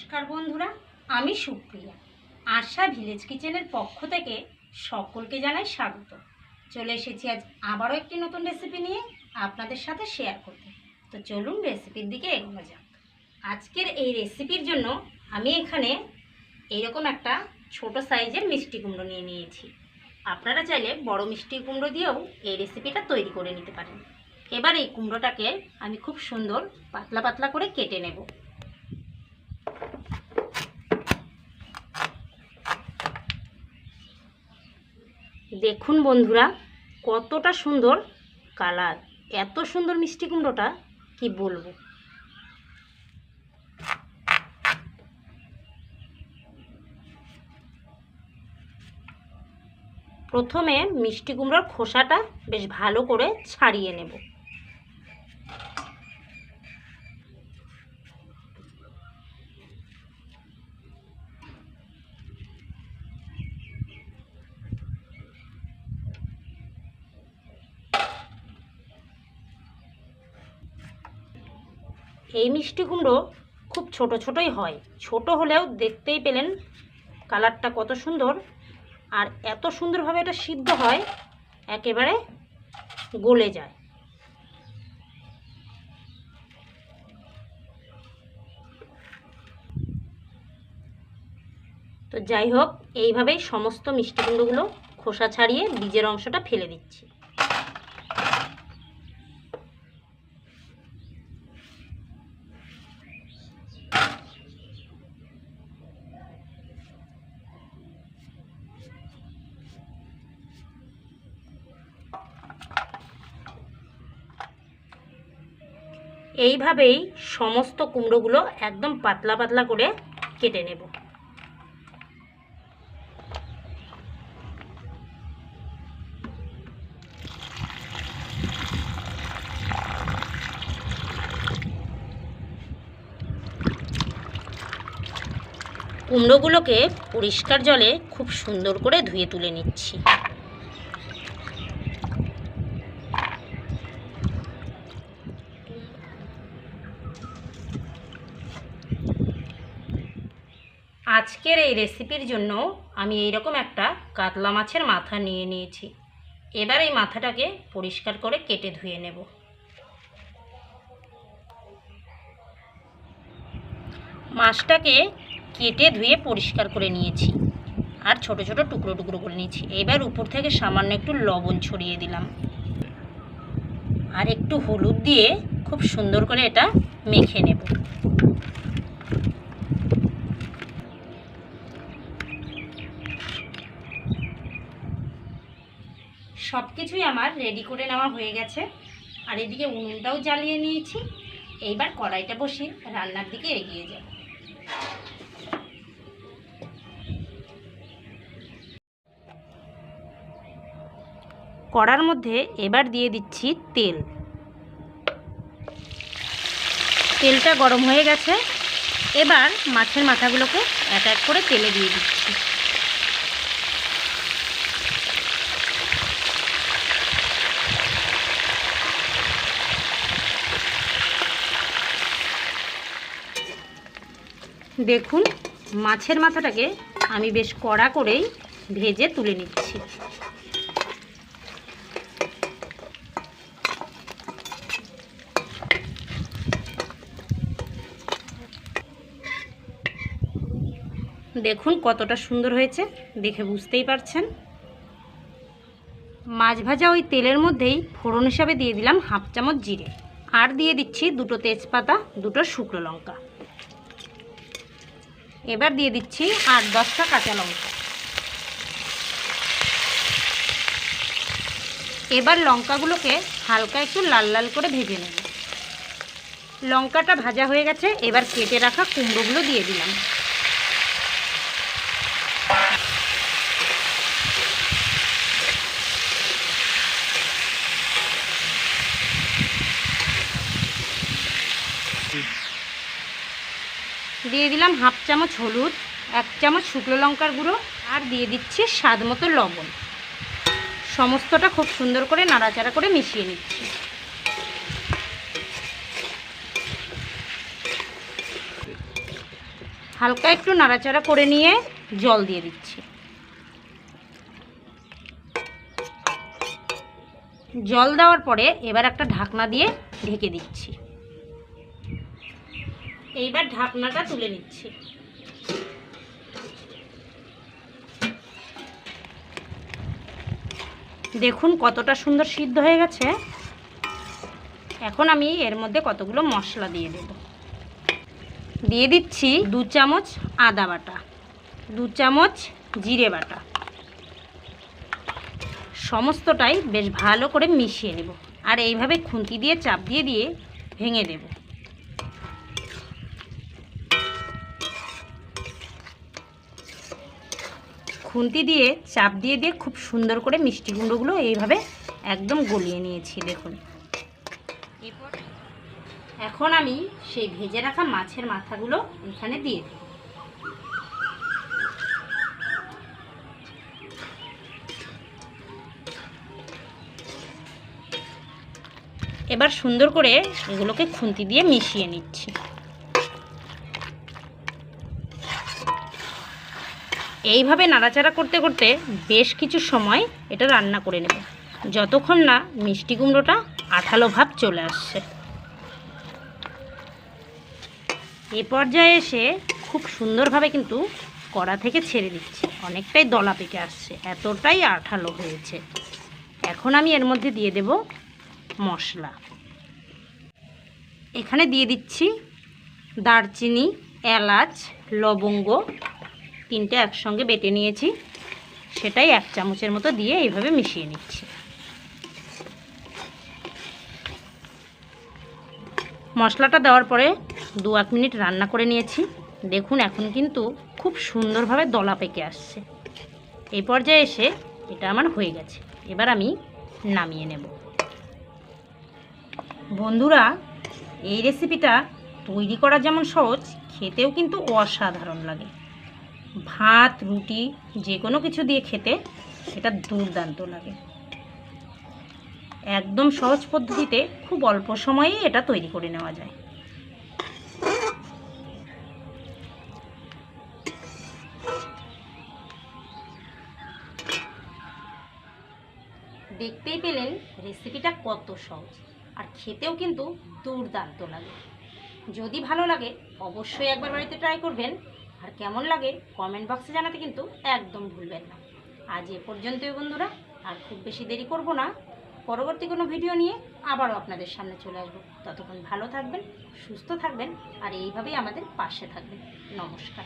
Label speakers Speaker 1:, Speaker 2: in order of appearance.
Speaker 1: নমস্কার বন্ধুরা, আমি সুপ্রিয়া। আশা ভিলেজ কিচেনের পক্ষ থেকে সকলকে জানাই স্বাগত। চলে এসেছি আজ আবারও একটি নতুন রেসিপি নিয়ে আপনাদের সাথে শেয়ার করতে। তো চলুন রেসিপির দিকে এগোনো যাক। আজকের এই রেসিপির জন্য আমি এখানে এইরকম একটা ছোট সাইজের মিষ্টি কুমড়ো নিয়ে নিয়েছি। আপনারা চাইলে বড় মিষ্টি কুমড়ো দিয়েও এই রেসিপিটা তৈরি করে নিতে পারেন। এবার এই কুমড়োটাকে আমি খুব সুন্দর পাতলা পাতলা করে কেটে নেব। দেখুন বন্ধুরা, কতটা সুন্দর কালার, এত সুন্দর মিষ্টি কুমড়োটা কি বলবো। প্রথমে মিষ্টি কুমড়োর খোসাটা বেশ ভালো করে ছাড়িয়ে নেব। এই মিষ্টি কুমড়ো খুব ছোট ছোটই হয়, ছোট হলেও দেখতেই পেলেন কালারটা কত সুন্দর, আর এত সুন্দরভাবে এটা সিদ্ধ হয় একেবারে গলে যায়। তো যাই হোক, এইভাবেই সমস্ত মিষ্টি কুমড়োগুলো খোসা ছাড়িয়ে বীজের অংশটা ফেলে দিচ্ছি। এইভাবেই সমস্ত কুমড়োগুলো একদম পাতলা পাতলা করে কেটে নেব। কুমড়োগুলোকে পরিষ্কার জলে খুব সুন্দর করে ধুয়ে তুলে নিচ্ছি। আজকের এই রেসিপির জন্য আমি এইরকম একটা কাতলা মাছের মাথা নিয়ে নিয়েছি। এবার এই মাথাটাকে পরিষ্কার করে কেটে ধুয়ে নেব। মাছটাকে কেটে ধুয়ে পরিষ্কার করে নিয়েছি আর ছোট ছোট টুকরো টুকরো করে নিয়েছি। এবার উপর থেকে সামান্য একটু লবণ ছড়িয়ে দিলাম আর একটু হলুদ দিয়ে খুব সুন্দর করে এটা মেখে নেব। সব কিছুই আমার রেডি করে নেওয়া হয়ে গেছে, আর এদিকে উনুনটাও জ্বালিয়ে নিয়েছি। এইবার কড়াইটা বসিয়ে রান্নার দিকে এগিয়ে যাব। কড়ার মধ্যে এবার দিয়ে দিচ্ছি তেল। তেলটা গরম হয়ে গেছে, এবার মাছের মাথাগুলোকে এক এক করে তেলে দিয়ে দিচ্ছি। দেখুন, মাছের মাথাটাকে আমি বেশ কড়া করেই ভেজে তুলে নিচ্ছি। দেখুন কতটা সুন্দর হয়েছে, দেখে বুঝতেই পারছেন। মাছ ভাজা ওই তেলের মধ্যেই ফোড়ন হিসাবে দিয়ে দিলাম হাফ চামচ জিরে, আর দিয়ে দিচ্ছি দুটো তেজপাতা, দুটো শুকনো লঙ্কা। এবার দিয়ে দিচ্ছি 8-10টা কাঁচা লঙ্কা। এবার লঙ্কাগুলোকে হালকা একটু লাল লাল করে ভেজে নেব। লঙ্কাটা ভাজা হয়ে গেছে, এবার কেটে রাখা কুমড়োগুলো দিয়ে দিলাম। দিয়ে দিলাম হাফ চামচ হলুদ, 1 চামচ শুকনো লঙ্কার গুঁড়ো, আর দিয়ে দিচ্ছি স্বাদ মতো লবণ। সমস্তটা খুব সুন্দর করে নাড়াচাড়া করে মিশিয়ে নিচ্ছি। হালকা একটু নাড়াচাড়া করে নিয়ে জল দিয়ে দিচ্ছি। জল দেওয়ার পরে এবার একটা ঢাকনা দিয়ে ঢেকে দিচ্ছি। এইবার ঢাকনাটা তুলে নিচ্ছি। দেখুন কতটা সুন্দর সিদ্ধ হয়ে গেছে। এখন আমি এর মধ্যে কতগুলো মশলা দিয়ে দেব। দিয়ে দিচ্ছি 2 চামচ আদা বাটা, 2 চামচ জিরে বাটা। সমস্তটাই বেশ ভালো করে মিশিয়ে নেব আর এইভাবে খুন্তি দিয়ে চাপ দিয়ে দিয়ে ভেঙে দেব। খুন্তি দিয়ে চাপ দিয়ে দিয়ে খুব সুন্দর করে মিষ্টি গুঁড়োগুলো এইভাবে একদম গলিয়ে নিয়েছি। দেখুন এখন আমি সেই ভেজে রাখা মাছের মাথাগুলো এখানে দিয়ে দেব। এবার সুন্দর করে এগুলোকে খুন্তি দিয়ে মিশিয়ে নিচ্ছি। এইভাবে নাড়াচাড়া করতে করতে বেশ কিছু সময় এটা রান্না করে নেব, যতক্ষণ না মিষ্টি কুমড়োটা আঠালো ভাব চলে আসছে। এ পর্যায়ে এসে খুব সুন্দরভাবে কিন্তু কড়া থেকে ছেড়ে দিচ্ছি, অনেকটাই দলা পেকে আসছে, এতটাই আঠালো হয়েছে। এখন আমি এর মধ্যে দিয়ে দেব মশলা। এখানে দিয়ে দিচ্ছি দারচিনি, এলাচ, লবঙ্গ 3টে একসঙ্গে বেটে নিয়েছি, সেটাই 1 চামচের মতো দিয়ে এইভাবে মিশিয়ে নিচ্ছি। মশলাটা দেওয়ার পরে 2-1 মিনিট রান্না করে নিয়েছি। দেখুন এখন কিন্তু খুব সুন্দরভাবে দলা পেকে আসছে। এই পর্যায়ে এসে এটা আমার হয়ে গেছে। এবার আমি নামিয়ে নেব। বন্ধুরা, এই রেসিপিটা তৈরি করা যেমন সহজ, খেতেও কিন্তু অসাধারণ লাগে। ভাত, রুটি যে কোনো কিছু দিয়ে খেতে এটা দুর্দান্ত লাগে। একদম সহজ পদ্ধতিতে খুব অল্প সময়েই এটা তৈরি করে নেওয়া যায়। দেখতেই পেলেন রেসিপিটা কত সহজ, আর খেতেও কিন্তু দুর্দান্ত লাগে। যদি ভালো লাগে অবশ্যই একবার বাড়িতে ট্রাই করবেন, আর কেমন লাগে কমেন্ট বক্সে জানাতে কিন্তু একদম ভুলবেন না। আজ এ পর্যন্তই বন্ধুরা, আর খুব বেশি দেরি করব না। পরবর্তী কোনো ভিডিও নিয়ে আবারও আপনাদের সামনে চলে আসবো। ততক্ষণ ভালো থাকবেন, সুস্থ থাকবেন, আর এইভাবেই আমাদের পাশে থাকবেন। নমস্কার।